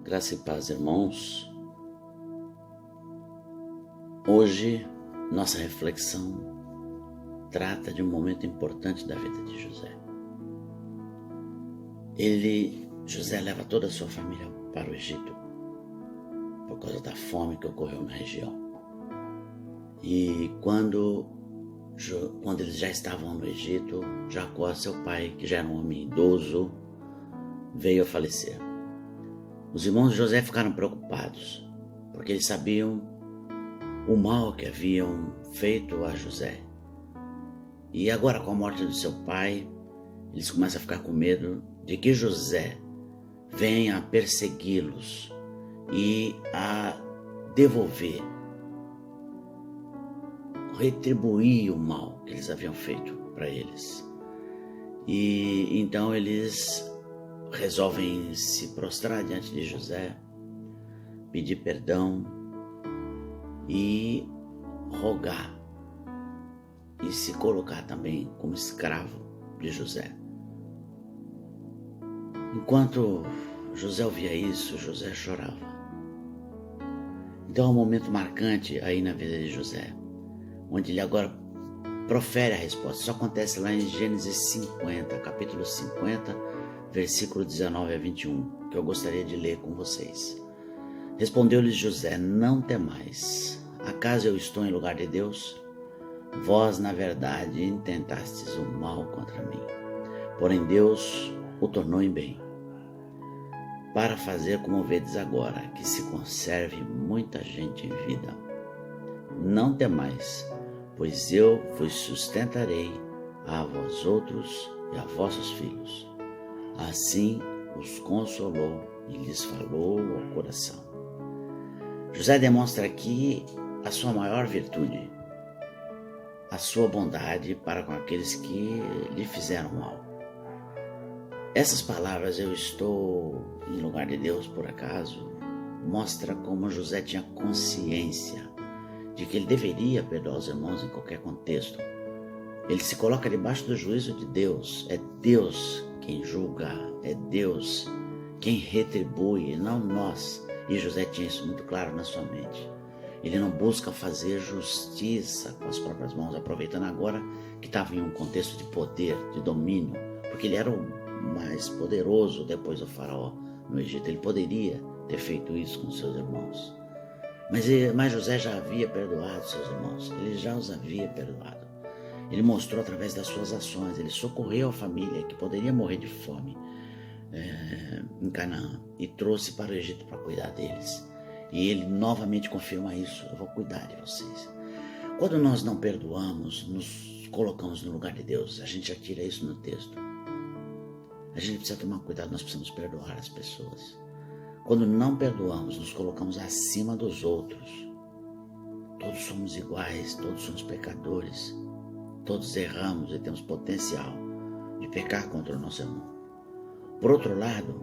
Graça e paz, irmãos. Hoje, nossa reflexão trata de um momento importante da vida de José. José leva toda a sua família para o Egito por causa da fome que ocorreu na região. E quando eles já estavam no Egito, Jacó, seu pai, que já era um homem idoso, veio a falecer. Os irmãos de José ficaram preocupados, porque eles sabiam o mal que haviam feito a José. E agora, com a morte do seu pai, eles começam a ficar com medo de que José venha a persegui-los e a devolver, retribuir o mal que eles haviam feito para eles. E então eles resolvem se prostrar diante de José, pedir perdão e rogar e se colocar também como escravo de José. Enquanto José ouvia isso, José chorava. Então é um momento marcante aí na vida de José, onde ele agora profere a resposta. Isso acontece lá em Gênesis 50, capítulo 50, versículo 19 a 21, que eu gostaria de ler com vocês. Respondeu-lhes José: não temais, acaso eu estou em lugar de Deus? Vós, na verdade, intentastes o mal contra mim, porém Deus o tornou em bem, para fazer como vedes agora, que se conserve muita gente em vida. Não temais, pois eu vos sustentarei a vós outros e a vossos filhos. Assim os consolou e lhes falou ao coração. José demonstra aqui a sua maior virtude, a sua bondade para com aqueles que lhe fizeram mal. Essas palavras, eu estou em lugar de Deus por acaso, mostra como José tinha consciência de que ele deveria perdoar os irmãos em qualquer contexto. Ele se coloca debaixo do juízo de Deus. É Deus quem julga, é Deus quem retribui, não nós. E José tinha isso muito claro na sua mente. Ele não busca fazer justiça com as próprias mãos, aproveitando agora que estava em um contexto de poder, de domínio, porque ele era o mais poderoso depois do faraó no Egito. Ele poderia ter feito isso com seus irmãos. Mas José já havia perdoado seus irmãos, ele já os havia perdoado. Ele mostrou através das suas ações, ele socorreu a família que poderia morrer de fome em Canaã e trouxe para o Egito para cuidar deles. E ele novamente confirma isso: eu vou cuidar de vocês. Quando nós não perdoamos, nos colocamos no lugar de Deus. A gente já tira isso no texto. A gente precisa tomar cuidado, nós precisamos perdoar as pessoas. Quando não perdoamos, nos colocamos acima dos outros. Todos somos iguais, todos somos pecadores. Todos erramos e temos potencial de pecar contra o nosso irmão. Por outro lado,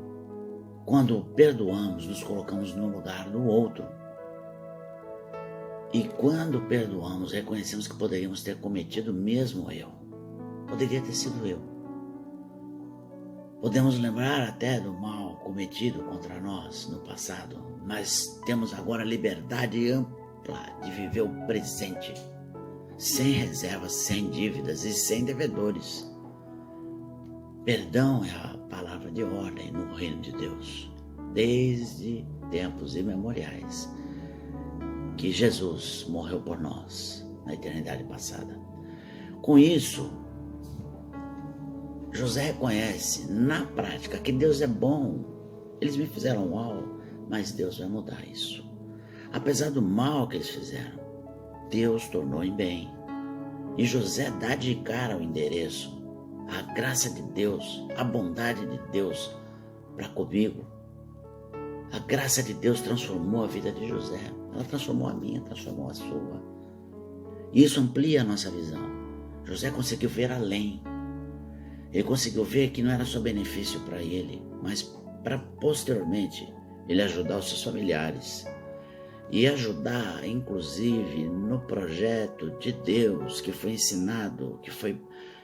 quando perdoamos, nos colocamos no lugar do outro. E quando perdoamos, reconhecemos que poderíamos ter cometido o mesmo erro. Poderia ter sido eu. Podemos lembrar até do mal cometido contra nós no passado, mas temos agora a liberdade ampla de viver o presente, sem reservas, sem dívidas e sem devedores. Perdão é a palavra de ordem no reino de Deus, desde tempos imemoriais, que Jesus morreu por nós na eternidade passada. Com isso, José reconhece na prática que Deus é bom. Eles me fizeram mal, mas Deus vai mudar isso. Apesar do mal que eles fizeram, Deus tornou em bem. E José dá de cara o endereço, a graça de Deus, a bondade de Deus para comigo. A graça de Deus transformou a vida de José. Ela transformou a minha, transformou a sua. E isso amplia a nossa visão. José conseguiu ver além. Ele conseguiu ver que não era só benefício para ele, mas para posteriormente ele ajudar os seus familiares e ajudar, inclusive, no projeto de Deus que foi ensinado, que foi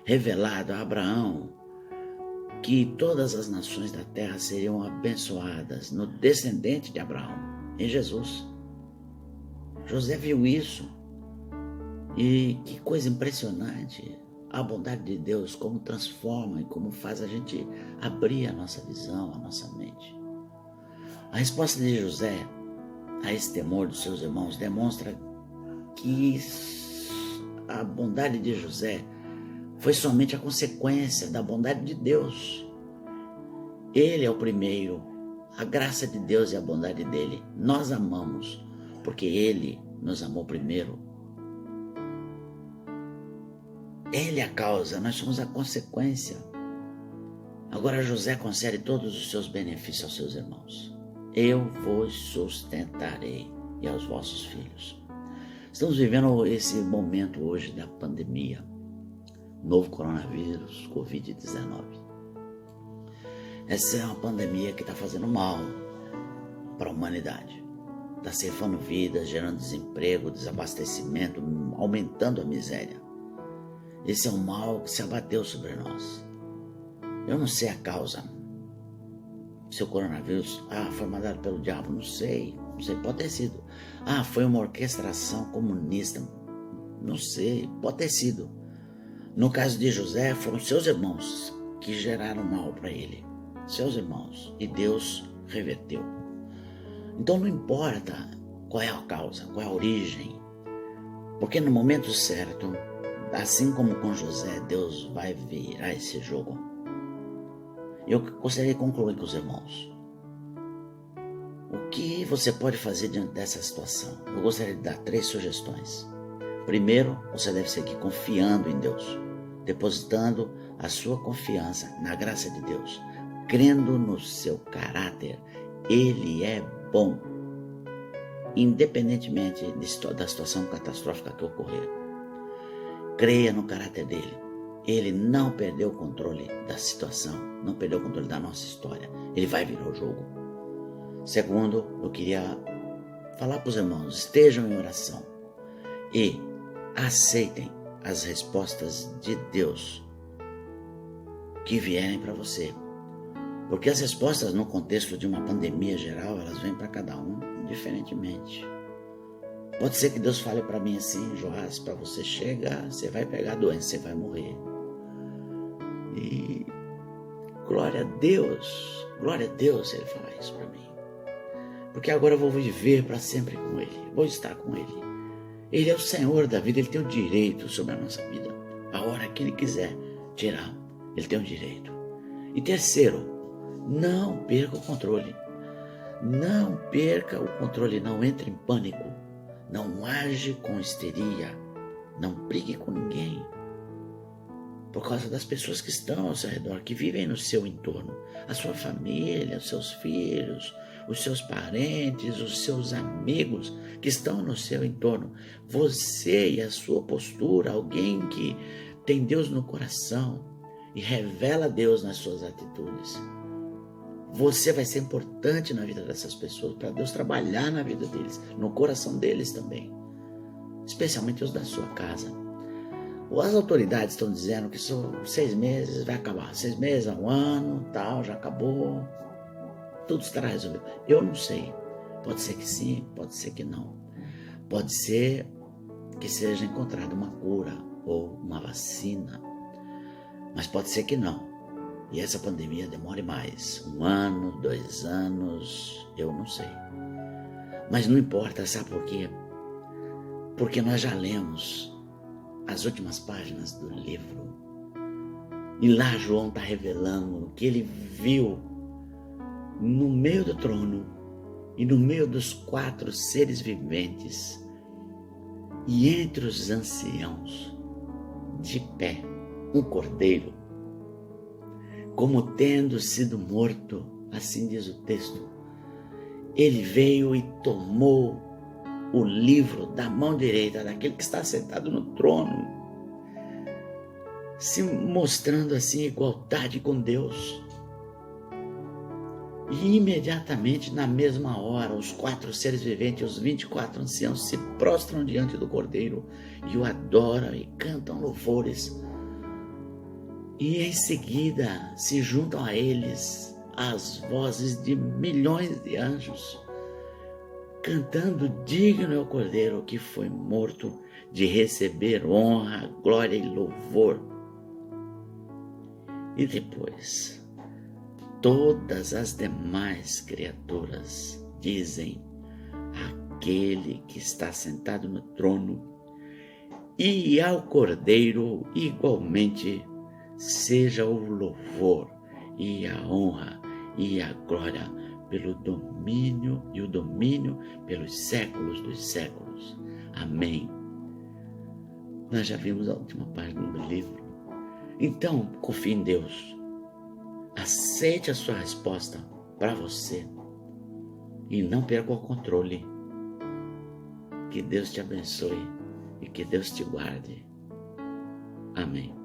revelado a Abraão que todas as nações da terra seriam abençoadas no descendente de Abraão, em Jesus. José viu isso e que coisa impressionante, a bondade de Deus, como transforma e como faz a gente abrir a nossa visão, a nossa mente. A resposta de José a esse temor dos seus irmãos demonstra que a bondade de José foi somente a consequência da bondade de Deus. Ele é o primeiro, a graça de Deus e a bondade dele. Nós amamos porque ele nos amou primeiro. Ele é a causa, nós somos a consequência. Agora José concede todos os seus benefícios aos seus irmãos. Eu vos sustentarei e aos vossos filhos. Estamos vivendo esse momento hoje da pandemia, novo coronavírus, Covid-19. Essa é uma pandemia que está fazendo mal para a humanidade. Está ceifando vidas, gerando desemprego, desabastecimento, aumentando a miséria. Esse é um mal que se abateu sobre nós. Eu não sei a causa. Se o coronavírus foi mandado pelo diabo, não sei, pode ter sido. Foi uma orquestração comunista, não sei, pode ter sido. No caso de José, foram seus irmãos que geraram mal para ele, seus irmãos, e Deus reverteu. Então não importa qual é a causa, qual é a origem, porque no momento certo, assim como com José, Deus vai virar esse jogo. Eu gostaria de concluir com os irmãos. O que você pode fazer diante dessa situação? Eu gostaria de dar 3 sugestões. Primeiro, você deve seguir confiando em Deus, depositando a sua confiança na graça de Deus, crendo no seu caráter. Ele é bom, independentemente da situação catastrófica que ocorrer. Creia no caráter dele. Ele não perdeu o controle da situação, não perdeu o controle da nossa história. Ele vai virar o jogo. Segundo, eu queria falar para os irmãos, estejam em oração e aceitem as respostas de Deus que vierem para você. Porque as respostas no contexto de uma pandemia geral, elas vêm para cada um diferentemente. Pode ser que Deus fale para mim assim, Joás, para você chegar, você vai pegar a doença, você vai morrer. E glória a Deus ele falar isso para mim. Porque agora eu vou viver para sempre com ele, vou estar com ele. Ele é o Senhor da vida, ele tem o direito sobre a nossa vida. A hora que ele quiser tirar, ele tem o direito. E terceiro, não perca o controle. Não perca o controle, não entre em pânico. Não age com histeria, não brigue com ninguém, por causa das pessoas que estão ao seu redor, que vivem no seu entorno, a sua família, os seus filhos, os seus parentes, os seus amigos que estão no seu entorno. Você e a sua postura, alguém que tem Deus no coração e revela Deus nas suas atitudes. Você vai ser importante na vida dessas pessoas, para Deus trabalhar na vida deles, no coração deles também, especialmente os da sua casa. As autoridades estão dizendo que 6 meses vai acabar, 6 meses, 1 ano, tal, já acabou, tudo estará resolvido. Eu não sei, pode ser que sim, pode ser que não. Pode ser que seja encontrada uma cura ou uma vacina, mas pode ser que não. E essa pandemia demore mais, 1 ano, 2 anos, eu não sei. Mas não importa, sabe por quê? Porque nós já lemos as últimas páginas do livro. E lá João está revelando que ele viu no meio do trono e no meio dos 4 seres viventes e entre os anciãos, de pé, um cordeiro, como tendo sido morto, assim diz o texto. Ele veio e tomou o livro da mão direita daquele que está sentado no trono, se mostrando assim igualdade com Deus. E imediatamente, na mesma hora, os 4 seres viventes, os 24 anciãos, se prostram diante do cordeiro e o adoram e cantam louvores. E em seguida se juntam a eles as vozes de milhões de anjos, cantando: digno é o Cordeiro que foi morto de receber honra, glória e louvor. E depois, todas as demais criaturas dizem: aquele que está sentado no trono e ao Cordeiro igualmente seja o louvor e a honra e a glória pelo domínio e o domínio pelos séculos dos séculos. Amém. Nós já vimos a última página do livro. Então, confie em Deus. Aceite a sua resposta para você e não perca o controle. Que Deus te abençoe e que Deus te guarde. Amém.